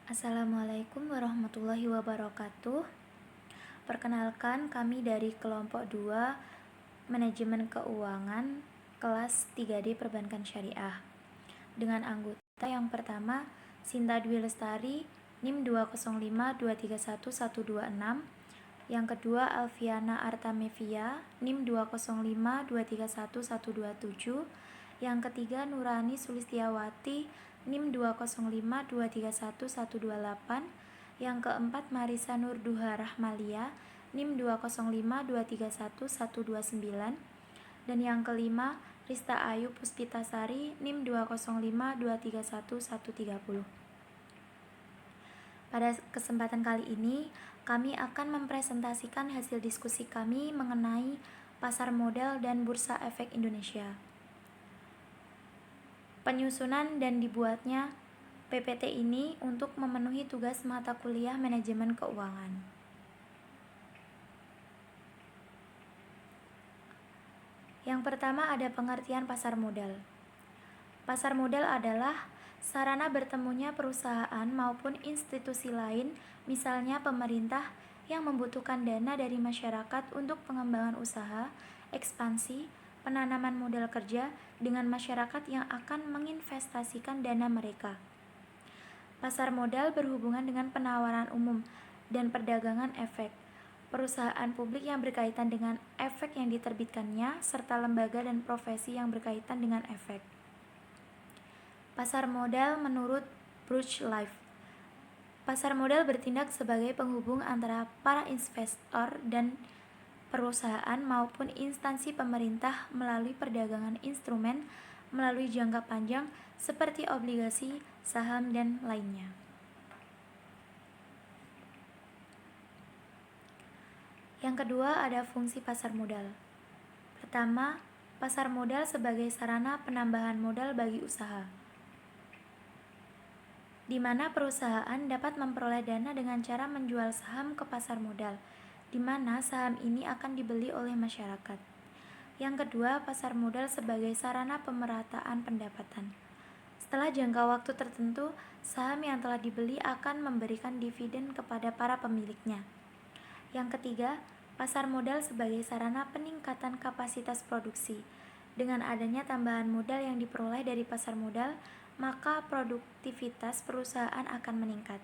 Assalamualaikum warahmatullahi wabarakatuh. Perkenalkan, kami dari kelompok 2 Manajemen Keuangan kelas 3D Perbankan Syariah. Dengan anggota yang pertama Sinta Dwi Lestari NIM 205231126, yang kedua Alfiana Artamevia NIM 205231127, yang ketiga Nurani Sulistiawati NIM 205231128, yang keempat Marisa Nurduha Rahmalia NIM 205231129, dan yang kelima Rista Ayu Puspitasari NIM 205231130. Pada kesempatan kali ini, kami akan mempresentasikan hasil diskusi kami mengenai pasar modal dan bursa efek Indonesia. Penyusunan dan dibuatnya PPT ini untuk memenuhi tugas mata kuliah manajemen keuangan. Yang pertama ada pengertian pasar modal. Pasar modal adalah sarana bertemunya perusahaan maupun institusi lain, misalnya pemerintah, yang membutuhkan dana dari masyarakat untuk pengembangan usaha, ekspansi, penanaman modal kerja dengan masyarakat yang akan menginvestasikan dana mereka. Pasar modal berhubungan dengan penawaran umum dan perdagangan efek, perusahaan publik yang berkaitan dengan efek yang diterbitkannya, serta lembaga dan profesi yang berkaitan dengan efek. Pasar modal menurut Bruce Life. Pasar modal bertindak sebagai penghubung antara para investor dan perusahaan maupun instansi pemerintah melalui perdagangan instrumen melalui jangka panjang seperti obligasi, saham, dan lainnya. Yang kedua ada fungsi pasar modal. Pertama, pasar modal sebagai sarana penambahan modal bagi usaha, di mana perusahaan dapat memperoleh dana dengan cara menjual saham ke pasar modal, di mana saham ini akan dibeli oleh masyarakat. Yang kedua, pasar modal sebagai sarana pemerataan pendapatan. Setelah jangka waktu tertentu, saham yang telah dibeli akan memberikan dividen kepada para pemiliknya. Yang ketiga, pasar modal sebagai sarana peningkatan kapasitas produksi. Dengan adanya tambahan modal yang diperoleh dari pasar modal, maka produktivitas perusahaan akan meningkat.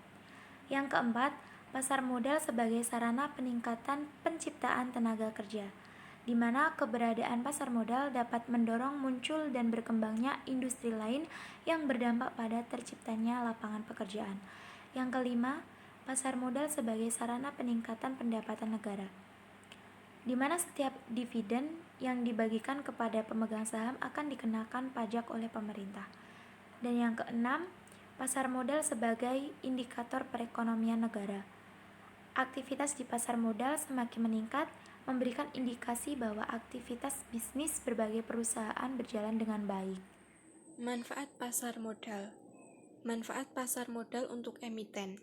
Yang keempat, pasar modal sebagai sarana peningkatan penciptaan tenaga kerja, di mana keberadaan pasar modal dapat mendorong muncul dan berkembangnya industri lain yang berdampak pada terciptanya lapangan pekerjaan. Yang kelima, pasar modal sebagai sarana peningkatan pendapatan negara, di mana setiap dividen yang dibagikan kepada pemegang saham akan dikenakan pajak oleh pemerintah. Dan yang keenam, pasar modal sebagai indikator perekonomian negara. Aktivitas di pasar modal semakin meningkat, memberikan indikasi bahwa aktivitas bisnis berbagai perusahaan berjalan dengan baik. Manfaat pasar modal. Manfaat pasar modal untuk emiten.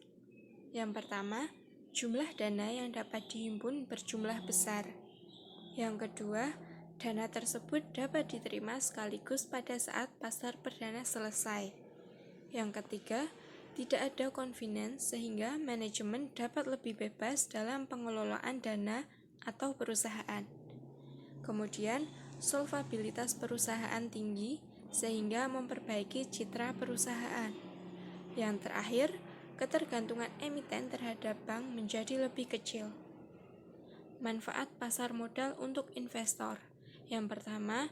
Yang pertama, jumlah dana yang dapat dihimpun berjumlah besar. Yang kedua, dana tersebut dapat diterima sekaligus pada saat pasar perdana selesai. Yang ketiga, tidak ada convenience sehingga manajemen dapat lebih bebas dalam pengelolaan dana atau perusahaan. Kemudian, solvabilitas perusahaan tinggi sehingga memperbaiki citra perusahaan. Yang terakhir, ketergantungan emiten terhadap bank menjadi lebih kecil. Manfaat pasar modal untuk investor. Yang pertama,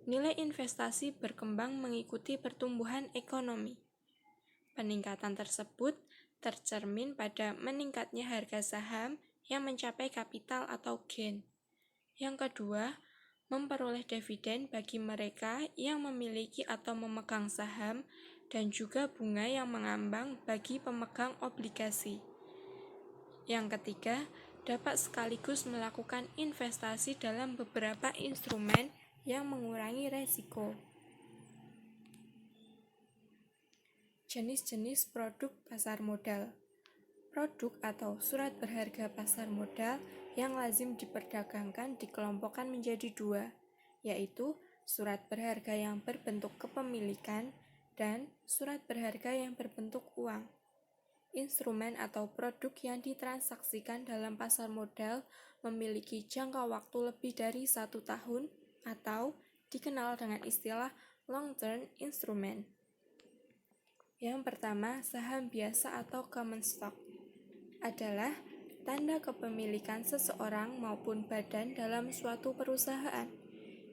nilai investasi berkembang mengikuti pertumbuhan ekonomi. Peningkatan tersebut tercermin pada meningkatnya harga saham yang mencapai kapital atau gain. Yang kedua, memperoleh dividen bagi mereka yang memiliki atau memegang saham dan juga bunga yang mengambang bagi pemegang obligasi. Yang ketiga, dapat sekaligus melakukan investasi dalam beberapa instrumen yang mengurangi resiko. Jenis-jenis produk pasar modal. Produk atau surat berharga pasar modal yang lazim diperdagangkan dikelompokkan menjadi dua, yaitu surat berharga yang berbentuk kepemilikan dan surat berharga yang berbentuk uang. Instrumen atau produk yang ditransaksikan dalam pasar modal memiliki jangka waktu lebih dari 1 tahun atau dikenal dengan istilah long-term instrument. Yang pertama, saham biasa atau common stock adalah tanda kepemilikan seseorang maupun badan dalam suatu perusahaan.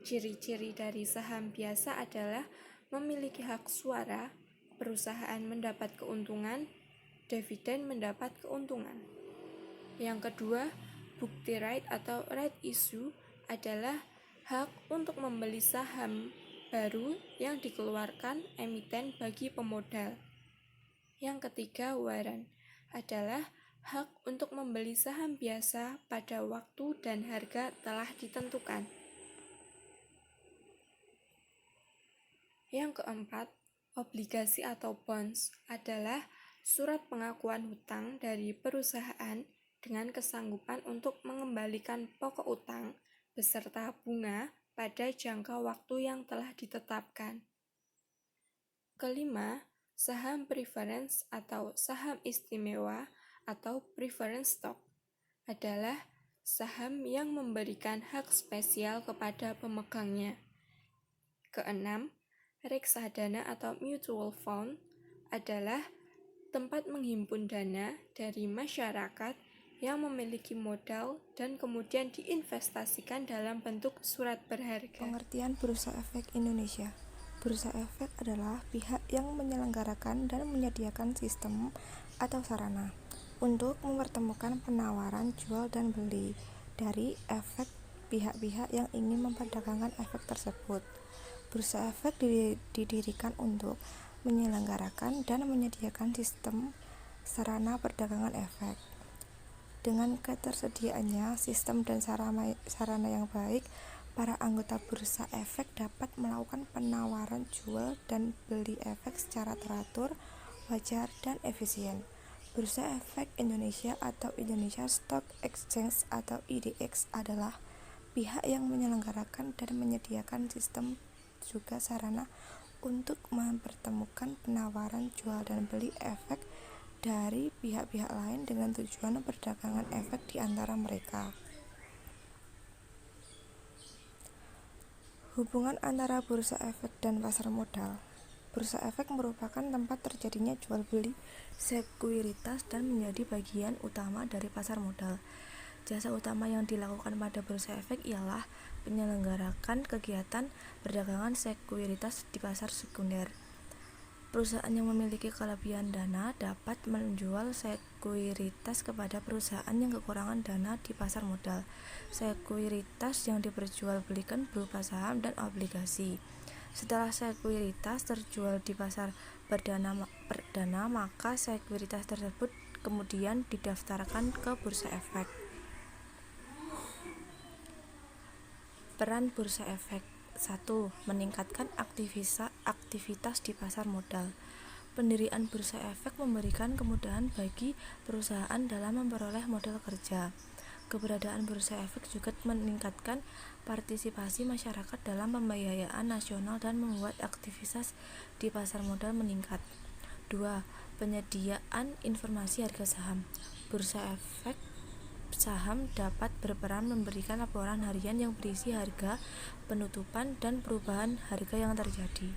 Ciri-ciri dari saham biasa adalah memiliki hak suara, perusahaan mendapat keuntungan, dividen mendapat keuntungan. Yang kedua, bukti right atau right issue adalah hak untuk membeli saham baru yang dikeluarkan emiten bagi pemodal. Yang ketiga, warrant adalah hak untuk membeli saham biasa pada waktu dan harga telah ditentukan. Yang keempat, obligasi atau bonds adalah surat pengakuan hutang dari perusahaan dengan kesanggupan untuk mengembalikan pokok utang beserta bunga pada jangka waktu yang telah ditetapkan. Kelima, saham preference atau saham istimewa atau preference stock adalah saham yang memberikan hak spesial kepada pemegangnya. Keenam, reksadana atau mutual fund adalah tempat menghimpun dana dari masyarakat yang memiliki modal dan kemudian diinvestasikan dalam bentuk surat berharga. Pengertian Bursa Efek Indonesia. Bursa Efek adalah pihak yang menyelenggarakan dan menyediakan sistem atau sarana untuk mempertemukan penawaran jual dan beli dari efek pihak-pihak yang ingin memperdagangkan efek tersebut. Bursa Efek didirikan untuk menyelenggarakan dan menyediakan sistem sarana perdagangan efek. Dengan ketersediaannya sistem dan sarana yang baik, para anggota Bursa Efek dapat melakukan penawaran jual dan beli efek secara teratur, wajar, dan efisien. Bursa Efek Indonesia atau Indonesia Stock Exchange atau IDX adalah pihak yang menyelenggarakan dan menyediakan sistem juga sarana untuk mempertemukan penawaran jual dan beli efek dari pihak-pihak lain dengan tujuan perdagangan efek di antara mereka. Hubungan antara bursa efek dan pasar modal. Bursa efek merupakan tempat terjadinya jual beli sekuritas dan menjadi bagian utama dari pasar modal. Jasa utama yang dilakukan pada bursa efek ialah menyelenggarakan kegiatan perdagangan sekuritas di pasar sekunder. Perusahaan yang memiliki kelebihan dana dapat menjual sekuritas kepada perusahaan yang kekurangan dana di pasar modal. Sekuritas yang diperjualbelikan berupa saham dan obligasi. Setelah sekuritas terjual di pasar perdana, maka sekuritas tersebut kemudian didaftarkan ke bursa efek. Peran bursa efek. 1. Meningkatkan aktivitas di pasar modal. Pendirian bursa efek memberikan kemudahan bagi perusahaan dalam memperoleh modal kerja. Keberadaan bursa efek juga meningkatkan partisipasi masyarakat dalam pembiayaan nasional dan membuat aktivitas di pasar modal meningkat. 2. Penyediaan informasi harga saham. Bursa efek saham dapat berperan memberikan laporan harian yang berisi harga, penutupan, dan perubahan harga yang terjadi.